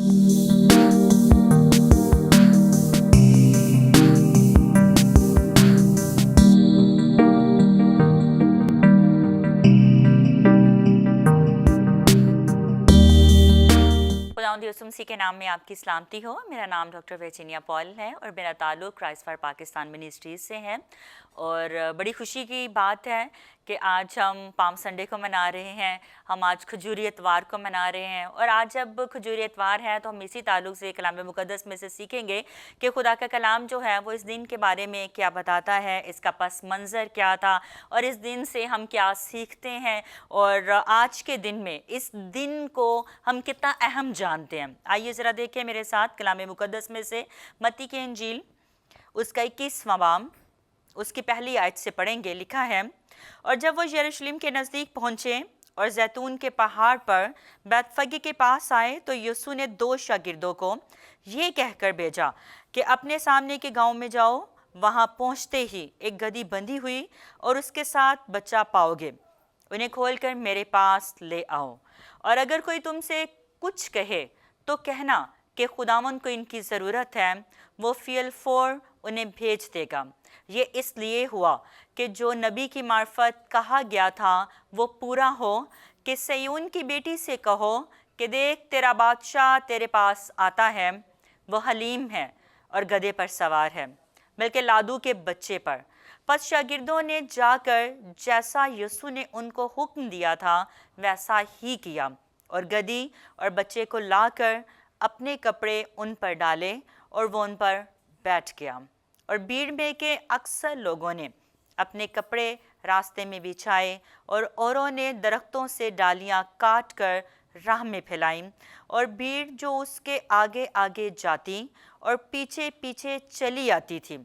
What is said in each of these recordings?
खुदावंद के नाम में आपकी सलामती हो। मेरा नाम डॉक्टर वर्जीनिया पॉल है और मेरा ताल्लुक़ क्राइस्ट फॉर पाकिस्तान मिनिस्ट्रीज़ से है। और बड़ी खुशी की बात है कि आज हम पाम संडे को मना रहे हैं, हम आज खजूरी इतवार को मना रहे हैं। और आज जब खजूरी इतवार है तो हम इसी ताल्लुक़ से कलाम मुक़द्दस में से सीखेंगे कि खुदा का कलाम जो है वो इस दिन के बारे में क्या बताता है, इसका पस मंज़र क्या था और इस दिन से हम क्या सीखते हैं और आज के दिन में इस दिन को हम कितना अहम जानते हैं। आइए ज़रा देखें मेरे साथ कलाम मुक़द्दस में से मत्ती की इंजील उसका 21वां बाब उसकी पहली आयत से पढ़ेंगे। लिखा है, और जब वो यरूशलेम के नज़दीक पहुँचे और जैतून के पहाड़ पर बैतफगे के पास आए तो यीशु ने 2 शागिर्दों को ये कहकर भेजा कि अपने सामने के गांव में जाओ, वहां पहुंचते ही एक गदही बंधी हुई और उसके साथ बच्चा पाओगे, उन्हें खोलकर मेरे पास ले आओ। और अगर कोई तुमसे कुछ कहे तो कहना कि खुदावंद को इनकी ज़रूरत है, वो फ़िल फ़ौर उन्हें भेज देगा। ये इसलिए हुआ कि जो नबी की मार्फत कहा गया था वो पूरा हो कि सयून की बेटी से कहो कि देख तेरा बादशाह तेरे पास आता है, वो हलीम है और गधे पर सवार है, बल्कि लादू के बच्चे पर। पस शागिर्दों ने जाकर जैसा यीशु ने उनको हुक्म दिया था वैसा ही किया और गधी और बच्चे को लाकर अपने कपड़े उन पर डाले और वो उन पर बैठ गया। और भीड़ में के अक्सर लोगों ने अपने कपड़े रास्ते में बिछाए और औरों ने दरख्तों से डालियां काट कर राह में फैलाईं। और भीड़ जो उसके आगे आगे जाती और पीछे पीछे चली आती थी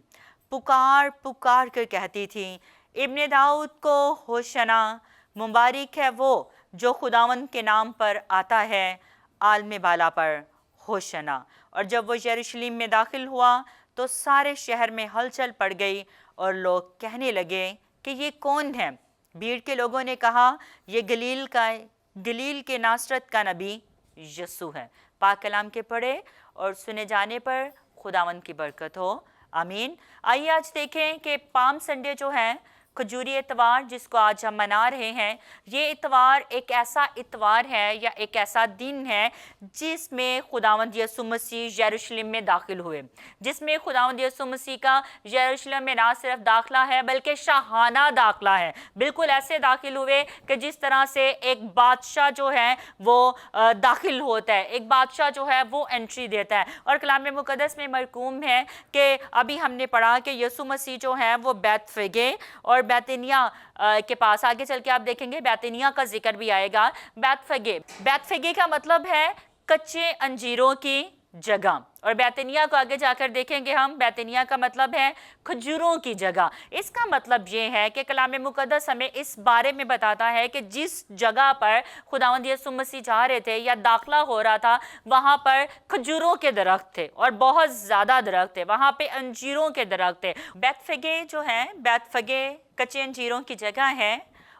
पुकार पुकार कर कहती थी, इब्ने दाऊद को होशना, मुबारक है वो जो खुदावंद के नाम पर आता है, आलम बाला पर होशना। और जब वो यरूशलेम में दाखिल हुआ तो सारे शहर में हलचल पड़ गई और लोग कहने लगे कि ये कौन है। भीड़ के लोगों ने कहा, ये गलील के नासरत का नबी यीशु है। पाक कलाम के पढ़े और सुने जाने पर खुदावंद की बरकत हो, आमीन। आइए आज देखें कि पाम संडे जो है, खजूरी इतवार जिसको आज हम मना रहे हैं, ये इतवार एक ऐसा इतवार है या एक ऐसा दिन है जिसमें खुदावंद यीशु मसीह यरूशलेम में दाखिल हुए, जिसमें खुदावंद यीशु मसीह का यरूशलेम में ना सिर्फ दाखिला है बल्कि शाहाना दाखिला है। बिल्कुल ऐसे दाखिल हुए कि जिस तरह से एक बादशाह जो है वो दाखिल होता है, एक बादशाह जो है वो एंट्री देता है। और कलाम मुक़द्दस में मरकूम है कि अभी हमने पढ़ा कि यीशु मसीह जो है वो बैतफगे और बैतनिया के पास, आगे चल के आप देखेंगे बैतनिया का जिक्र भी आएगा। बैतफगे का मतलब है कच्चे अंजीरों की जगह, और बैतनिया को आगे जाकर देखेंगे हम, बैतनिया का मतलब है खजूरों की जगह। इसका मतलब ये है कि कलाम मुक़द्दस हमें इस बारे में बताता है कि जिस जगह पर खुदावंद यीशु मसीह जा रहे थे या दाखिला हो रहा था वहाँ पर खजूरों के दरख्त थे और बहुत ज़्यादा दरख्त थे, वहाँ पे अंजीरों के दरख्त थे। बैतफगे जो है, बैतफगे कच्चे अंजीरों की जगह है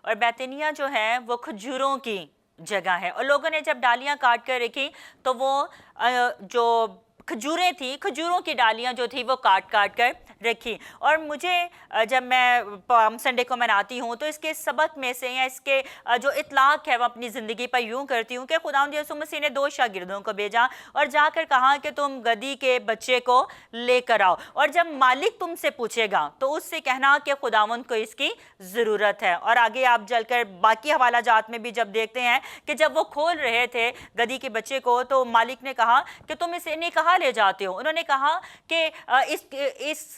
और बैतनिया जो है वो खजूरों की जगह है। और लोगों ने जब डालियां काट कर रखी तो वो जो खजूरें थी, खजूरों की डालियां जो थी वो काट काट कर रखी। और मुझे जब मैं पाम संडे को मनाती हूँ तो इसके सबक में से या इसके जो इतलाक़ है वो अपनी ज़िंदगी पर यूँ करती हूँ कि खुदावंद यीशु मसीह ने 2 शागिर्दों को भेजा और जाकर कहा कि तुम गधी के बच्चे को लेकर आओ, और जब मालिक तुमसे पूछेगा तो उससे कहना कि खुदावंद को इसकी ज़रूरत है। और आगे आप चलकर बाकी हवाला जात में भी जब देखते हैं कि जब वो खोल रहे थे गधी के बच्चे को तो मालिक ने कहा कि तुम इन्हें कहाँ ले जाते हो। उन्होंने कहा कि इस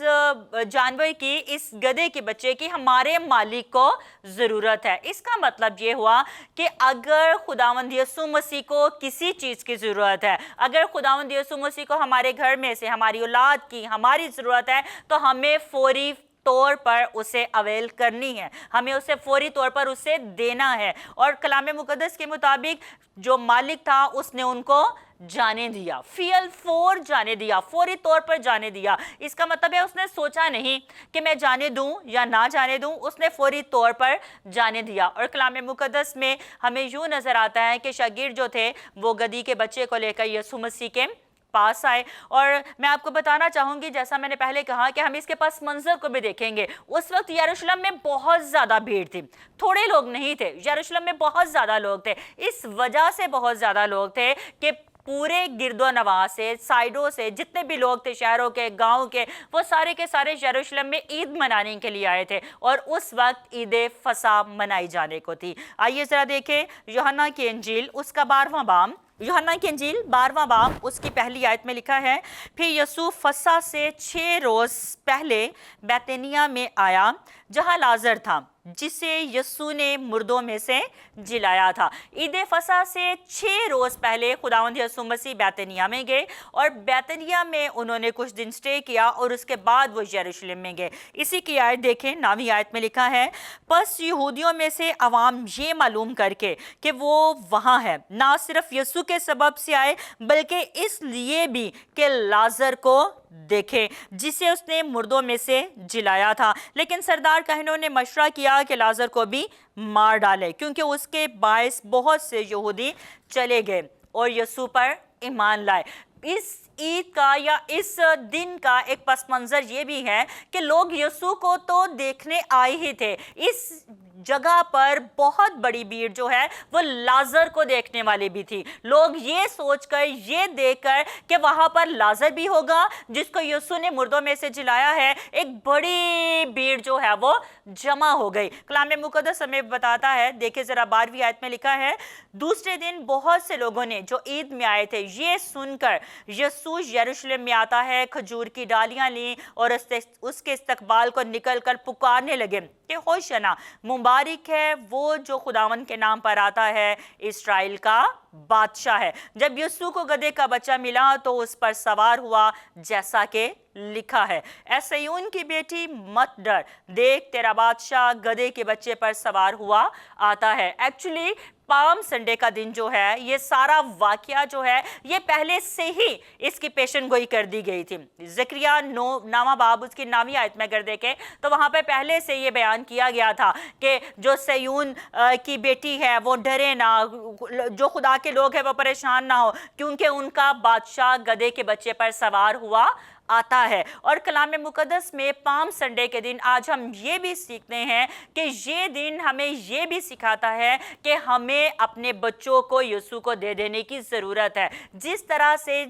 जानवर की, इस गधे के बच्चे की हमारे मालिक को ज़रूरत है। इसका मतलब ये हुआ कि अगर खुदावंद यीशु मसीह को किसी चीज़ की ज़रूरत है, अगर खुदावंद यीशु मसीह को हमारे घर में से, हमारी औलाद की, हमारी ज़रूरत है तो हमें फौरी तौर पर उसे अवेल करनी है, हमें उसे फौरी तौर पर उसे देना है। और कलाम मुक़द्दस के मुताबिक जो मालिक था उसने उनको जाने दिया, फील फोर जाने दिया, फौरी तौर पर जाने दिया। इसका मतलब है उसने सोचा नहीं कि मैं जाने दूं या ना जाने दूं, उसने फौरी तौर पर जाने दिया। और कलाम मुकद्दस में हमें यूं नजर आता है कि शागिर्द जो थे वो गधी के बच्चे को लेकर यीशु मसीह के पास आए। और मैं आपको बताना चाहूंगी, जैसा मैंने पहले कहा, कि हम इसके पास मंजर को भी देखेंगे। उस वक्त यरूशलेम में बहुत ज्यादा भीड़ थी, थोड़े लोग नहीं थे, यरूशलेम में बहुत ज्यादा लोग थे। इस वजह से बहुत ज्यादा लोग थे कि पूरे गिरदो नवाह से, साइडों से जितने भी लोग थे, शहरों के, गांव के, वो सारे के सारे यरूशलेम में ईद मनाने के लिए आए थे। और उस वक्त ईद फसा मनाई जाने को थी। आइए जरा देखें यूहन्ना की इंजील, उसका 12वां बाब, यूहन्ना की इंजील 12वां बाब, उसकी पहली आयत में लिखा है, फिर यीशु फसह से 6 रोज पहले बैतनिया में आया, जहां लाजर था, जिसे यीशु ने मुर्दों में से जिलाया था। ईद फसह से 6 रोज पहले खुदावंद यीशु मसीह बैतनिया में गए, और बैतनिया में उन्होंने कुछ दिन स्टे किया, और उसके बाद वो यरूशलेम में गए। इसी की आयत देखें, 9वीं आयत में लिखा है, बस यहूदियों में से अवाम ये मालूम करके कि वो वहाँ है, ना सिर्फ यीशु के सबब से आए, बल्कि इसलिए भी कि लाजर को देखे, जिसे उसने मुर्दों में से जिलाया था। लेकिन सरदार कहनों ने मशवरा किया कि लाजर को भी मार डाले, क्योंकि उसके बायस बहुत से यहूदी चले गए और यीशु पर ईमान लाए। इस ईद का या इस दिन का एक पस मंजर ये भी है कि लोग यीशु को तो देखने आए ही थे, इस जगह पर बहुत बड़ी भीड़ जो है वो लाजर को देखने वाली भी थी। लोग ये सोचकर, ये देखकर कि वहां पर लाजर भी होगा जिसको यीशु ने मुर्दों में से जिलाया है, एक बड़ी भीड़ जो है वो जमा हो गई। कलाम मुकद्दस हमें बताता है, देखिए जरा 12वीं आयत में लिखा है, दूसरे दिन बहुत से लोगों ने जो ईद में आए थे ये सुनकर यीशु यरूशलेम में आता है, खजूर की डालियां ली और उसके इस्तकबाल को निकलकर पुकारने लगे कि होशना, मुबारक है वो जो खुदावन के नाम पर आता है, इस्राएल का बादशाह है। जब यीशु को गधे का बच्चा मिला तो उस पर सवार हुआ, जैसा कि लिखा है, ऐ सिय्योन की बेटी मत डर, देख तेरा बादशाह गधे के बच्चे पर सवार हुआ आता है। एक्चुअली पाम संडे का दिन जो है, ये सारा वाकया जो है, ये पहले से ही इसकी पेशन गोई कर दी गई थी। ज़करिया 9वां बाब, उसकी 9वीं आयत में अगर देखें तो वहां पर पहले से ये बयान किया गया था कि जो सिय्योन की बेटी है वो डरे ना, जो खुदा के लोग हैं वो परेशान ना हो, क्योंकि उनका बादशाह गधे के बच्चे पर सवार हुआ आता है। और कलाम मुकद्दस में पाम संडे के दिन आज हम ये भी सीखते हैं कि ये दिन हमें ये भी सिखाता है कि हमें अपने बच्चों को यीशु को दे देने की ज़रूरत है। जिस तरह से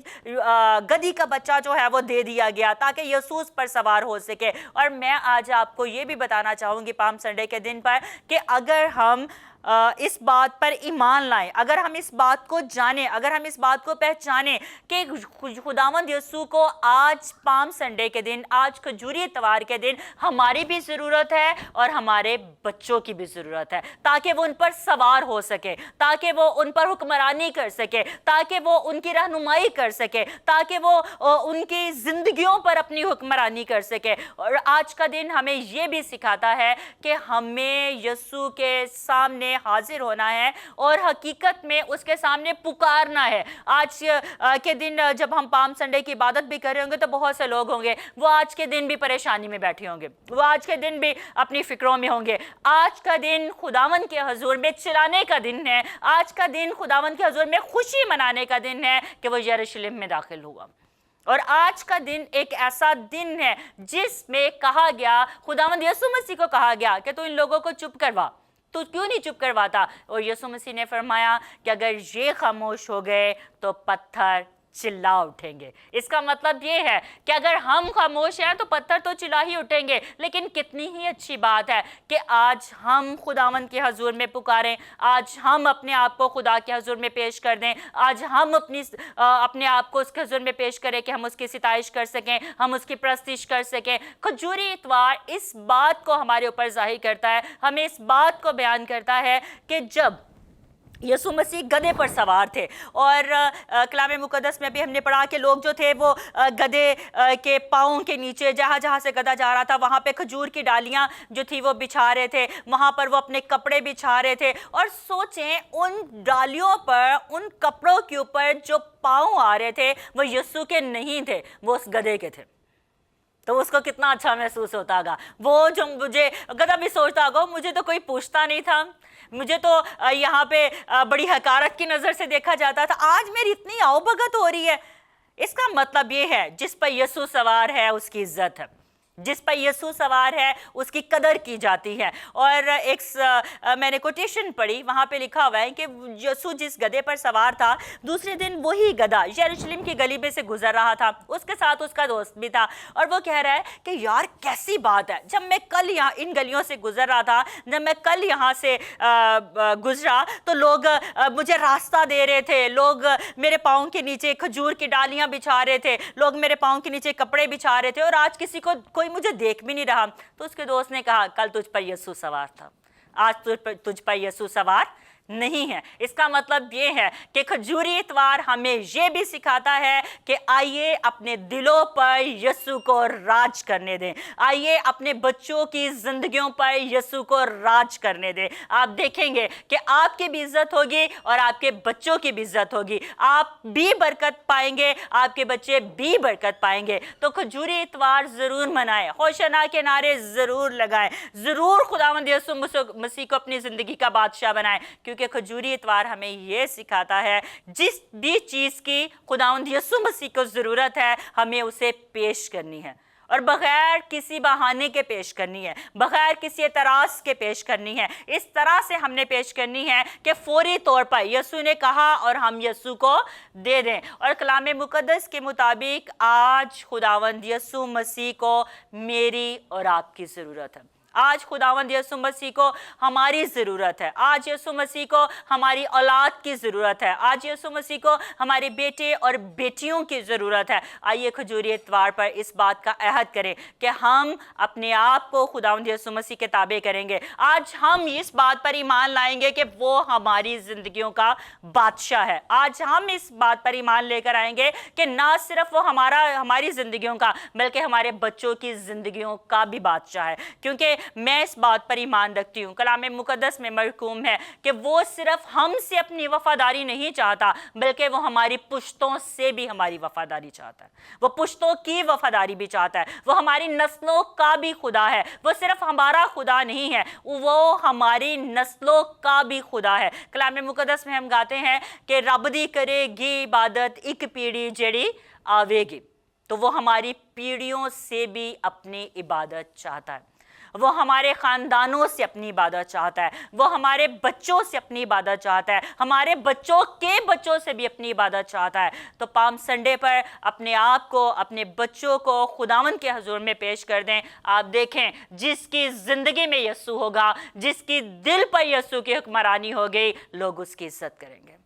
गधी का बच्चा जो है वो दे दिया गया ताकि यीशु उस पर सवार हो सके। और मैं आज आपको ये भी बताना चाहूँगी पाम संडे के दिन पर कि अगर हम इस बात पर ईमान लाएं, अगर हम इस बात को जानें, अगर हम इस बात को पहचानें कि खुदावंद यीशु को आज पाम संडे के दिन, आज खजूरी इतवार के दिन हमारी भी ज़रूरत है और हमारे बच्चों की भी ज़रूरत है, ताकि वो उन पर सवार हो सके, ताकि वो उन पर हुक्मरानी कर सके, ताकि वो उनकी रहनुमाई कर सके, ताकि वो उनकी ज़िंदगियों पर अपनी हुक्मरानी कर सके। और आज का दिन हमें ये भी सिखाता है कि हमें यीशु के सामने हाजिर होना है और हकीकत में उसके सामने पुकारना है। आज के दिन जब हम पाम संडे की इबादत भी कर रहे होंगे तो बहुत से लोग होंगे वो आज के दिन भी परेशानी में बैठे होंगे, वो आज के दिन भी अपनी फिक्रों में होंगे। आज का दिन खुदावन के हजूर में चिल्लाने का दिन है, आज का दिन खुदावन के हजूर में खुशी मनाने का दिन है कि वो यरूशलेम में दाखिल हुआ। और आज का दिन एक ऐसा दिन है जिसमें कहा गया, खुदावंद यीशु मसीह को कहा गया कि तू इन लोगों को चुप करवा, तो क्यों नहीं चुप करवाता? और यीशु मसीह ने फरमाया कि अगर ये खामोश हो गए तो पत्थर चिल्ला उठेंगे। इसका मतलब ये है कि अगर हम खामोश हैं तो पत्थर तो चिल्ला ही उठेंगे। लेकिन कितनी ही अच्छी बात है कि आज हम खुदावंद के हजूर में पुकारें, आज हम अपने आप को खुदा के हजूर में पेश कर दें, आज हम अपने आप को उसके हजूर में पेश करें कि हम उसकी सिताइश कर सकें, हम उसकी प्रस्तिश कर सकें। खजूरी इतवार इस बात को हमारे ऊपर जाहिर करता है, हमें इस बात को बयान करता है कि जब यसु मसीह गधे पर सवार थे। और कलाम मुकद्दस में भी हमने पढ़ा कि लोग जो थे वो गधे के पाँव के नीचे, जहाँ जहाँ से गधा जा रहा था वहाँ पे खजूर की डालियाँ जो थी वो बिछा रहे थे, वहाँ पर वो अपने कपड़े बिछा रहे थे। और सोचें, उन डालियों पर, उन कपड़ों के ऊपर जो पाँव आ रहे थे वो यसु के नहीं थे, वो उस गधे के थे। तो उसको कितना अच्छा महसूस होता होगा। वो जो मुझे गधा भी सोचता होगा, मुझे तो कोई पूछता नहीं था, मुझे तो यहाँ पे बड़ी हकारत की नज़र से देखा जाता था, आज मेरी इतनी आवभगत हो रही है। इसका मतलब ये है, जिस पर यसु सवार है उसकी इज्जत है, जिस पर यसु सवार है उसकी कदर की जाती है। और एक मैंने कोटेशन पढ़ी, वहाँ पे लिखा हुआ है कि यसु जिस गधे पर सवार था, दूसरे दिन वही गधा यरूशलेम की गली में से गुजर रहा था, उसके साथ उसका दोस्त भी था। और वो कह रहा है कि यार कैसी बात है, जब मैं कल यहाँ इन गलियों से गुजर रहा था, जब मैं कल यहाँ से गुजरा तो लोग मुझे रास्ता दे रहे थे, लोग मेरे पाँव के नीचे खजूर की डालियाँ बिछा रहे थे, लोग मेरे पाँव के नीचे कपड़े बिछा रहे थे, और आज किसी को कोई मुझे देख भी नहीं रहा। तो उसके दोस्त ने कहा, कल तुझ पर यसु सवार था, आज तुझ पर यसु सवार नहीं है। इसका मतलब ये है कि खजूरी इतवार हमें ये भी सिखाता है कि आइए अपने दिलों पर यसु को राज करने दें, आइए अपने बच्चों की जिंदगियों पर यसु को राज करने दें। आप देखेंगे कि आपकी भी इज्जत होगी और आपके बच्चों की भी इज्जत होगी, आप भी बरकत पाएंगे, आपके बच्चे भी बरकत पाएंगे। तो खजूरी इतवार जरूर मनाएं, होशाना के नारे जरूर लगाएं, जरूर खुदावंद यसु मसीह को अपनी जिंदगी का बादशाह बनाएं, क्योंकि खजूरी इतवार हमें यह सिखाता है जिस भी चीज की खुदावंद यसु मसीह को जरूरत है, हमें उसे पेश करनी है, और बगैर किसी बहाने के पेश करनी है, बगैर किसी एतराज के पेश करनी है। इस तरह से हमने पेश करनी है कि फौरी तौर पर यसु ने कहा और हम यसु को दे दें। और कलाम मुकद्दस के मुताबिक आज खुदावंद यसु मसीह को मेरी और आपकी ज़रूरत है, आज खुदावंद यसु मसीह को हमारी ज़रूरत है, आज यसु मसीह को हमारी औलाद की ज़रूरत है, आज यसु मसीह को हमारे बेटे और बेटियों की ज़रूरत है। आइए खजूरी इतवार पर इस बात का अहद करें कि हम अपने आप को खुदावंद यसु मसीह के ताबे करेंगे। आज हम इस बात पर ईमान लाएंगे कि वो हमारी ज़िंदगियों का बादशाह है। आज हम इस बात पर ईमान लेकर आएंगे कि ना सिर्फ वो हमारी ज़िंदगियों का बल्कि हमारे बच्चों की ज़िंदगियों का भी बादशाह है, क्योंकि मैं इस बात पर ईमान रखती हूँ, कलाम मुकद्दस में मरकूम है कि वो सिर्फ हमसे अपनी वफादारी नहीं चाहता बल्कि वो हमारी पुश्तों से भी हमारी वफादारी चाहता है, वो पुश्तों की वफादारी भी चाहता है, वो हमारी नस्लों का भी खुदा है, वो सिर्फ हमारा खुदा नहीं है, वो हमारी नस्लों का भी खुदा है। कलाम मुकद्दस में हम गाते हैं कि रब दी करेगी इबादत एक पीढ़ी जेड़ी आवेगी, तो वो हमारी पीढ़ियों से भी अपनी इबादत चाहता है, वो हमारे ख़ानदानों से अपनी इबादत चाहता है, वो हमारे बच्चों से अपनी इबादत चाहता है, हमारे बच्चों के बच्चों से भी अपनी इबादत चाहता है। तो पाम संडे पर अपने आप को, अपने बच्चों को खुदावंद के हुजूर में पेश कर दें। आप देखें, जिसकी ज़िंदगी में यसु होगा, जिसकी दिल पर यसु की हुक्मरानी हो गई, लोग उसकी इज्जत करेंगे,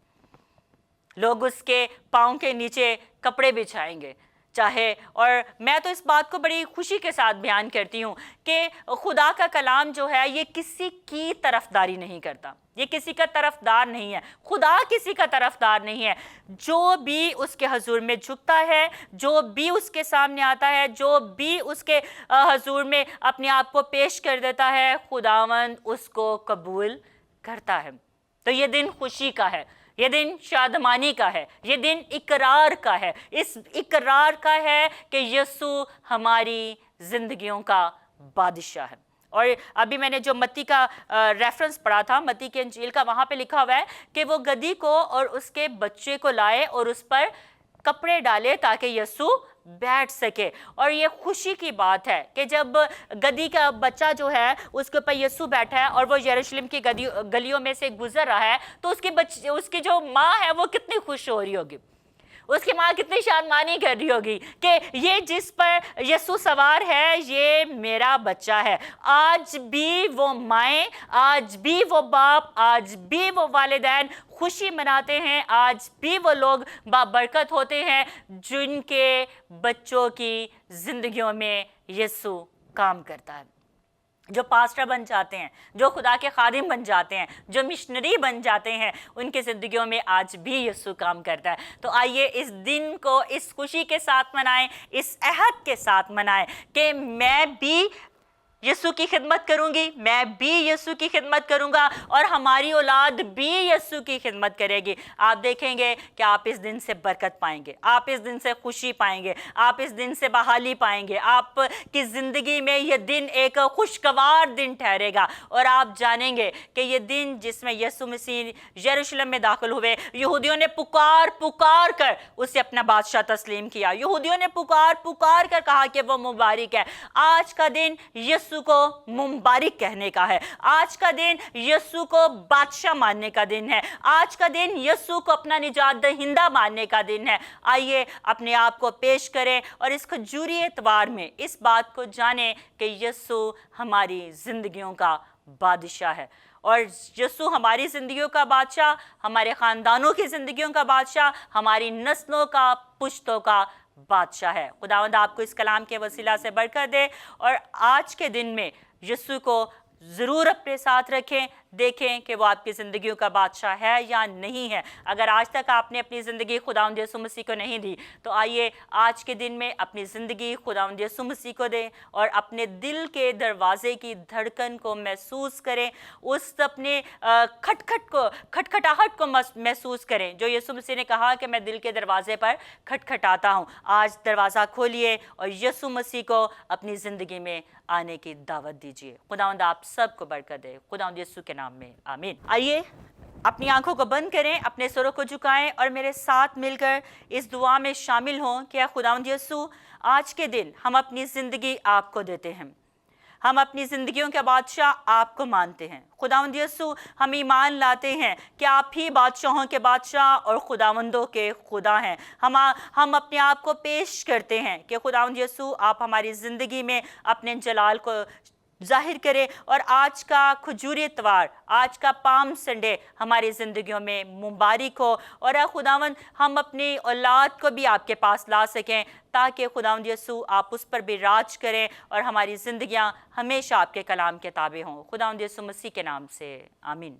लोग उसके पाँव के नीचे कपड़े बिछाएंगे चाहे। और मैं तो इस बात को बड़ी खुशी के साथ बयान करती हूँ कि खुदा का कलाम जो है ये किसी की तरफदारी नहीं करता, ये किसी का तरफदार नहीं है, खुदा किसी का तरफदार नहीं है। जो भी उसके हुजूर में झुकता है, जो भी उसके सामने आता है, जो भी उसके हुजूर में अपने आप को पेश कर देता है, खुदावंद उसको कबूल करता है। तो ये दिन खुशी का है, ये दिन शादमानी का है, ये दिन इकरार का है। इस इकरार का है कि यसु हमारी जिंदगियों का बादशाह है। और अभी मैंने जो मत्ती का रेफरेंस पढ़ा था, मत्ती के इंजील का, वहाँ पे लिखा हुआ है कि वो गधी को और उसके बच्चे को लाए और उस पर कपड़े डाले ताकि यसु बैठ सके। और ये खुशी की बात है कि जब गधी का बच्चा जो है उसके ऊपर यसु बैठा है और वो यरूशलेम की गलियों में से गुजर रहा है, तो उसकी जो माँ है वो कितनी खुश हो रही होगी, उसकी माँ कितनी शादमानी कर रही होगी कि ये जिस पर यसु सवार है ये मेरा बच्चा है। आज भी वो माएँ, आज भी वो बाप, आज भी वो वालिदैन खुशी मनाते हैं, आज भी वो लोग बाबरकत होते हैं जिनके बच्चों की जिंदगियों में यसु काम करता है। जो पास्टर बन जाते हैं, जो खुदा के खादिम बन जाते हैं, जो मिशनरी बन जाते हैं, उनकी ज़िंदगियों में आज भी यीशु काम करता है। तो आइए इस दिन को इस खुशी के साथ मनाएं, इस अहद के साथ मनाएं कि मैं भी यीशु की खिदमत करूंगी, मैं भी यीशु की खिदमत करूंगा और हमारी औलाद भी यीशु की खिदमत करेगी। आप देखेंगे कि आप इस दिन से बरकत पाएंगे, आप इस दिन से खुशी पाएंगे, आप इस दिन से बहाली पाएंगे। आपकी ज़िंदगी में ये दिन एक खुशगवार दिन ठहरेगा और आप जानेंगे कि ये दिन जिसमें यीशु मसीह यरूशलेम में दाखिल हुए, यहूदियों ने पुकार पुकार कर उसे अपना बादशाह तस्लीम किया, यहूदियों ने पुकार पुकार कर कहा कि वो मुबारक है। आज का दिन यीशु को मुबारक कहने का है, आज का दिन यीशु को बादशाह मानने का दिन है, आज का दिन यीशु को अपना निजात दहिंदा मानने का दिन है। आइए अपने आप को पेश करें और इस खजूरी एतवार में इस बात को जानें कि यीशु हमारी जिंदगियों का बादशाह है और यीशु हमारी ज़िंदगियों का बादशाह, हमारे ख़ानदानों की ज़िंदगियों का बादशाह, हमारी नस्लों का, पुश्तों का बादशाह है। खुदावंद आपको इस कलाम के वसीला से बरकत दे और आज के दिन में यीशु को ज़रूर अपने साथ रखें, देखें कि वो आपकी ज़िंदगियों का बादशाह है या नहीं है। अगर आज तक आपने अपनी ज़िंदगी खुदावंद यीशु मसीह को नहीं दी तो आइए आज के दिन में अपनी ज़िंदगी खुदावंद यीशु मसीह को दें और अपने दिल के दरवाजे की धड़कन को महसूस करें, उस अपने खटखटाहट को महसूस करें जो यीशु मसीह ने कहा कि मैं दिल के दरवाजे पर खटखटाता हूँ। आज दरवाज़ा खोलिए और यीशु मसीह को अपनी ज़िंदगी में आने की दावत दीजिए। खुदावंद आप सबको बरकत दे, खुदावंद यीशु के नाम में आमीन। आइए अपनी आंखों को बंद करें, अपने सरों को झुकाएं और मेरे साथ मिलकर इस दुआ में शामिल हों कि खुदावंद यीशु आज के दिन हम अपनी ज़िंदगी आपको देते हैं, हम अपनी ज़िंदगियों के बादशाह आपको मानते हैं। खुदावंद यीशु हम ईमान लाते हैं कि आप ही बादशाहों के बादशाह और खुदावंदों के खुदा हैं। हम अपने आप को पेश करते हैं कि खुदावंद यीशु आप हमारी ज़िंदगी में अपने जलाल को जाहिर करें और आज का खजूरी इतवार, आज का पाम संडे हमारी ज़िंदगियों में मुबारक हो और खुदावंद हम अपनी औलाद को भी आपके पास ला सकें ताकि खुदावंद यीशु आप उस पर भी राज करें और हमारी ज़िंदगियां हमेशा आपके कलाम के ताबे हों। खुदावंद यीशु मसीह के नाम से आमीन।